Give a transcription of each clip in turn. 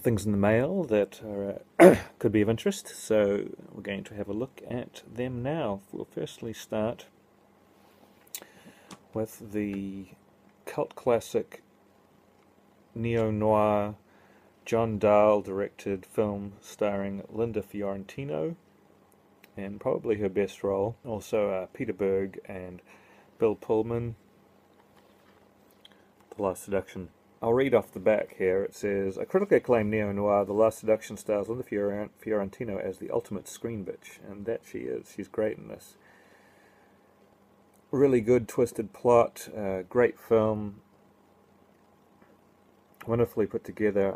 things in the mail that are, could be of interest, so we're going to have a look at them now. We'll firstly start with the cult classic neo-noir John Dahl directed film starring Linda Fiorentino, and probably her best role, also Peter Berg and Bill Pullman, The Last Seduction. I'll read off the back here. It says, a critically acclaimed neo-noir, The Last Seduction stars Linda Fiorentino as the ultimate screen bitch, and that she is. She's great in this. Really good twisted plot, great film, wonderfully put together.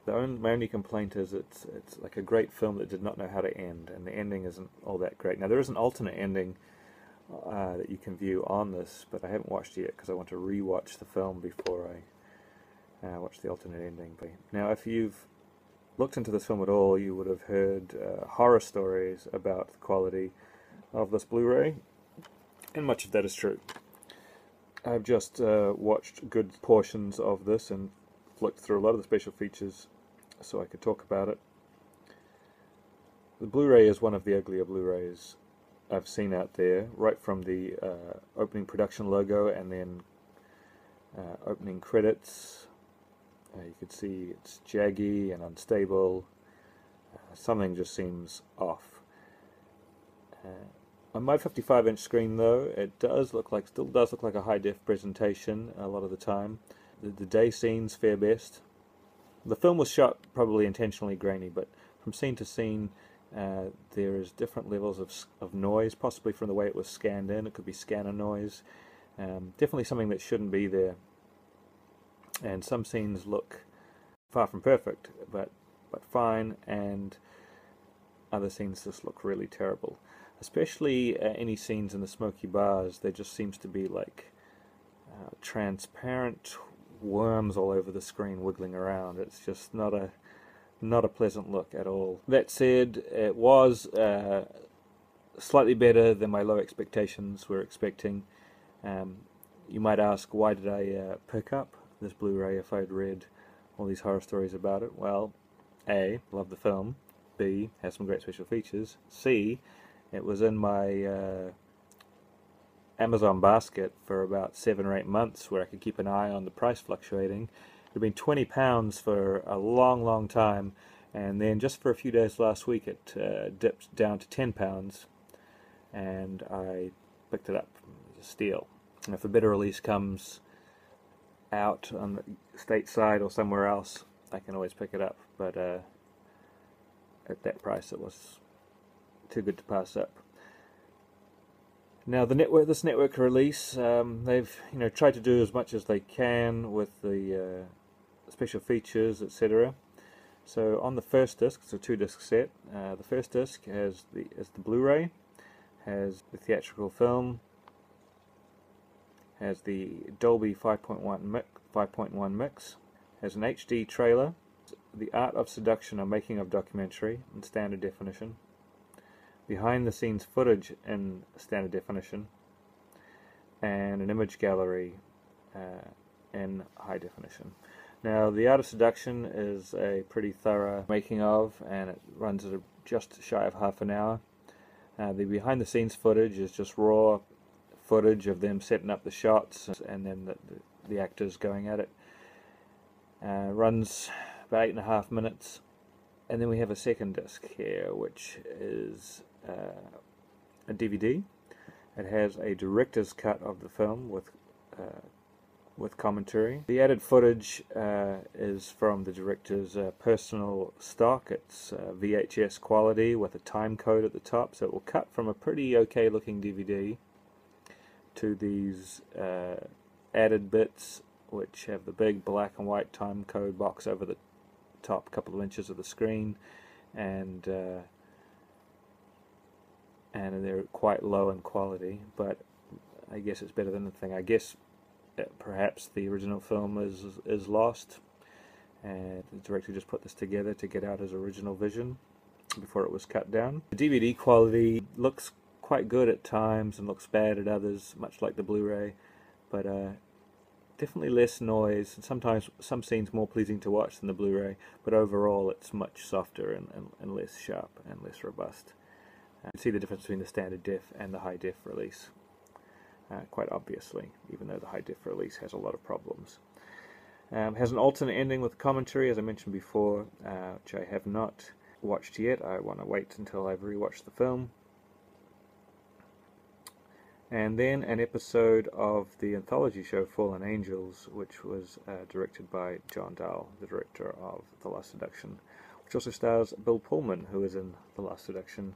My only complaint is it's like a great film that did not know how to end, and the ending isn't all that great. Now there is an alternate ending that you can view on this, but I haven't watched it yet because I want to re-watch the film before I watch the alternate ending. But now, if you've looked into this film at all, you would have heard horror stories about the quality of this Blu-ray, and much of that is true. I've just watched good portions of this and flicked through a lot of the special features so I could talk about it. The Blu-ray is one of the uglier Blu-rays I've seen out there, right from the opening production logo and then opening credits. You can see it's jaggy and unstable. Something just seems off. On my 55-inch screen, though, it still does look like a high-def presentation a lot of the time. The day scenes fare best. The film was shot probably intentionally grainy, but from scene to scene there is different levels of noise, possibly from the way it was scanned in. It could be scanner noise. Definitely something that shouldn't be there. And some scenes look far from perfect, but fine, and other scenes just look really terrible. Especially any scenes in the smoky bars. There just seems to be like transparent worms all over the screen wiggling around. It's just not a pleasant look at all. That said, it was slightly better than my low expectations were expecting. You might ask, why did I pick up this Blu-ray if I'd read all these horror stories about it? Well, A, love the film. B, has some great special features. C, it was in my Amazon basket for about 7 or 8 months, where I could keep an eye on the price fluctuating. It had been £20 for a long time, and then just for a few days last week it dipped down to £10, and I picked it up as a steal. And if a better release comes out on the stateside or somewhere else, I can always pick it up, but at that price it was too good to pass up. Now this network release, they've tried to do as much as they can with the special features, etc. So on the first disc, it's a 2-disc set. The first disc is the Blu-ray, has the theatrical film, has the Dolby 5.1 mix, has an HD trailer, The Art of Seduction, a making of documentary in standard definition, behind the scenes footage in standard definition, and an image gallery in high definition. Now, The Art of Seduction is a pretty thorough making of, and it runs at just shy of half an hour. The behind the scenes footage is just raw footage of them setting up the shots and then the actors going at it. Runs about 8.5 minutes. And then we have a second disc here, which is a DVD. It has a director's cut of the film with commentary. The added footage is from the director's personal stock. It's VHS quality with a time code at the top, so it will cut from a pretty okay looking DVD to these added bits, which have the big black and white time code box over the top couple of inches of the screen, and they're quite low in quality, but I guess it's better than nothing. I guess perhaps the original film is lost, and the director just put this together to get out his original vision before it was cut down. The DVD quality looks quite good at times and looks bad at others, much like the Blu-ray, but Definitely less noise, and sometimes some scenes more pleasing to watch than the Blu-ray, but overall it's much softer and less sharp and less robust. You can see the difference between the standard def and the high def release, quite obviously, even though the high def release has a lot of problems. Has an alternate ending with commentary, as I mentioned before, which I have not watched yet. I want to wait until I've rewatched the film. And then an episode of the anthology show Fallen Angels, which was directed by John Dahl, the director of The Last Seduction, which also stars Bill Pullman, who is in The Last Seduction.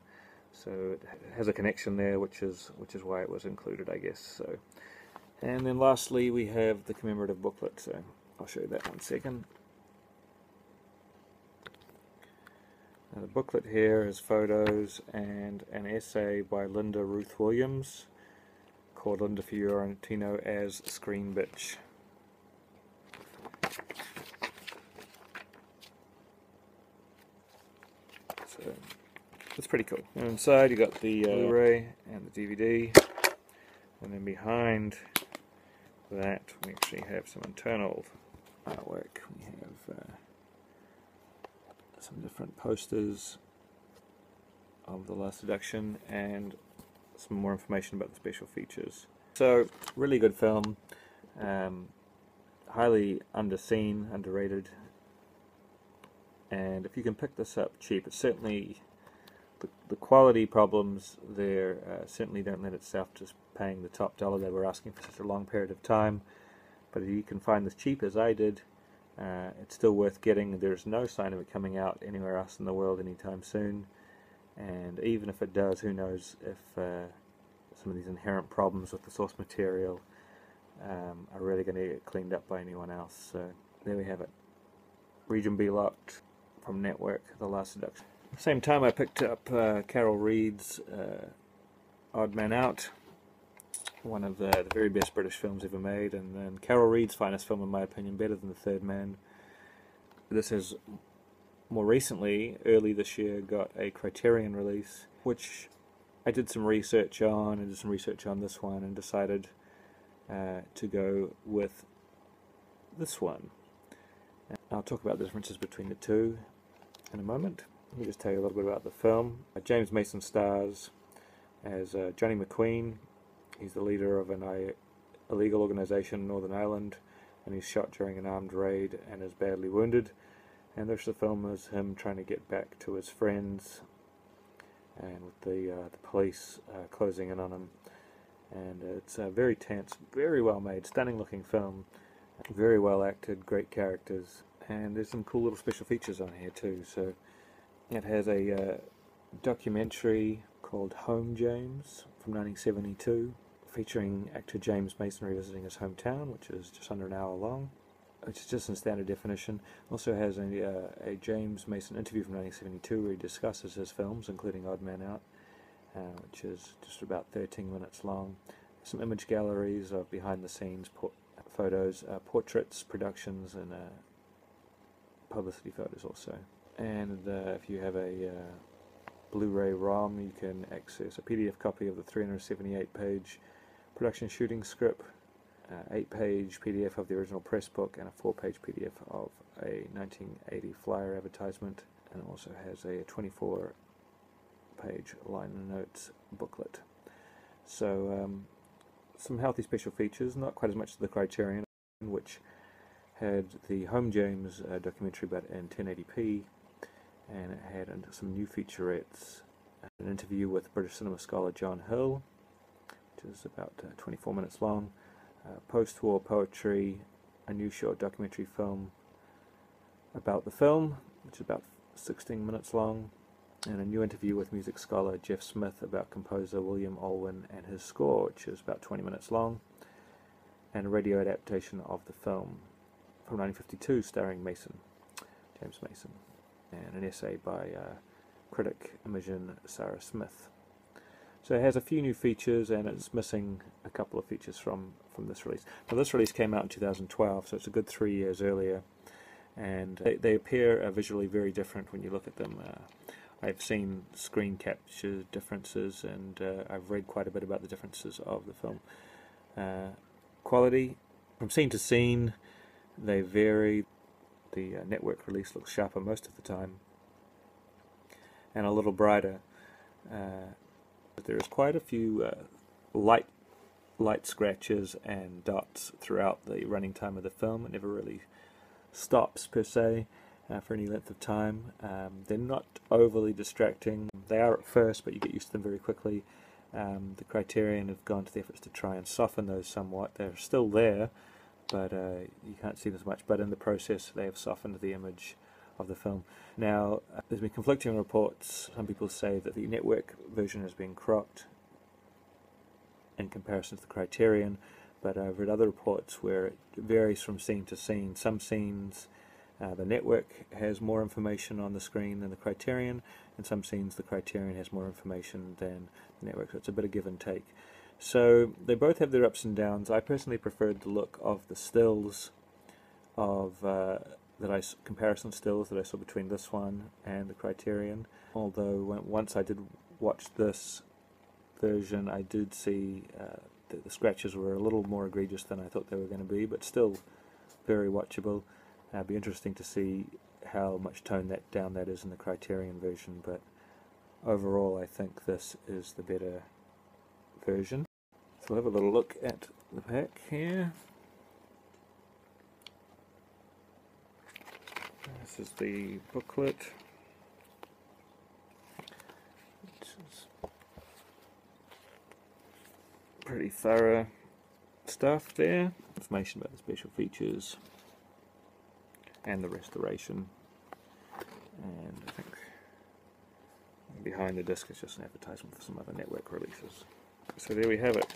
So it has a connection there, which is why it was included, I guess. So, and then lastly we have the commemorative booklet. So I'll show you that one second. Now the booklet here has photos and an essay by Linda Ruth Williams, called Linda Fiorentino as Screen Bitch. So it's pretty cool. And inside you got the Blu-ray and the DVD, and then behind that we actually have some internal artwork. We have some different posters of The Last Seduction and some more information about the special features. So, really good film, highly underseen, underrated, and if you can pick this up cheap, it's certainly, the quality problems there certainly don't lend itself to paying the top dollar they were asking for such a long period of time, but if you can find this cheap as I did, it's still worth getting. There's no sign of it coming out anywhere else in the world anytime soon. And even if it does, who knows if some of these inherent problems with the source material are really going to get cleaned up by anyone else. So there we have it. Region B locked from Network, The Last Seduction. At the same time I picked up Carol Reed's Odd Man Out, one of the very best British films ever made, and then Carol Reed's finest film in my opinion, better than The Third Man. This has more recently, early this year, got a Criterion release, which I did some research on, and did some research on this one, and decided to go with this one. I'll talk about the differences between the two in a moment. Let me just tell you a little bit about the film. James Mason stars as Johnny McQueen. He's the leader of an illegal organisation in Northern Ireland, and he's shot during an armed raid and is badly wounded. And the rest of the film is him trying to get back to his friends, and with the police closing in on him. And it's very tense, very well made, stunning looking film, very well acted, great characters, and there's some cool little special features on here too. So it has a documentary called Home James from 1972, featuring actor James Mason revisiting his hometown, which is just under an hour long, which is just in standard definition. Also has a James Mason interview from 1972 where he discusses his films, including Odd Man Out, which is just about 13 minutes long. Some image galleries of behind-the-scenes photos, portraits, productions, and publicity photos also. And if you have a Blu-ray ROM, you can access a PDF copy of the 378-page production shooting script, 8-page PDF of the original press book, and a 4-page PDF of a 1980 flyer advertisement, and it also has a 24-page liner notes booklet. So some healthy special features, not quite as much as the Criterion, which had the Home James documentary but in 1080p, and it had some new featurettes, an interview with British cinema scholar John Hill, which is about 24 minutes long, post-war poetry, a new short documentary film about the film, which is about 16 minutes long, and a new interview with music scholar Jeff Smith about composer William Olwyn and his score, which is about 20 minutes long, and a radio adaptation of the film from 1952 starring Mason, James Mason, and an essay by critic Imogen Sarah Smith. So it has a few new features, and it's missing a couple of features from this release. Now this release came out in 2012, so it's a good 3 years earlier, and they appear visually very different when you look at them. I've seen screen capture differences, and I've read quite a bit about the differences of the film. Quality, From scene to scene, they vary. The network release looks sharper most of the time, and a little brighter. There is quite a few light scratches and dots throughout the running time of the film. It never really stops per se for any length of time. They're not overly distracting. They are at first, but you get used to them very quickly. The Criterion have gone to the efforts to try and soften those somewhat. They're still there, but you can't see them as much. But in the process, they have softened the image of the film. Now, there's been conflicting reports. Some people say that the network version has been cropped in comparison to the Criterion, but I've read other reports where it varies from scene to scene. Some scenes the network has more information on the screen than the Criterion, and some scenes the Criterion has more information than the network, so it's a bit of give and take. So they both have their ups and downs. I personally preferred the look of the stills of comparison stills that I saw between this one and the Criterion, although once I did watch this version, I did see that the scratches were a little more egregious than I thought they were going to be, but still very watchable. It'd be interesting to see how much toned down that is in the Criterion version, but overall I think this is the better version. So we'll have a little look at the back here. This is the booklet, which is pretty thorough stuff there. Information about the special features and the restoration, and I think behind the disc is just an advertisement for some other network releases. So there we have it.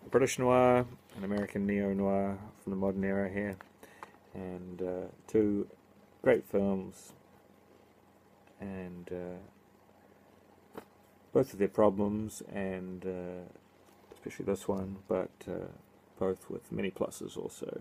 A British noir, an American neo-noir from the modern era here, and two great films, and both of their problems, and especially this one, but both with many pluses also.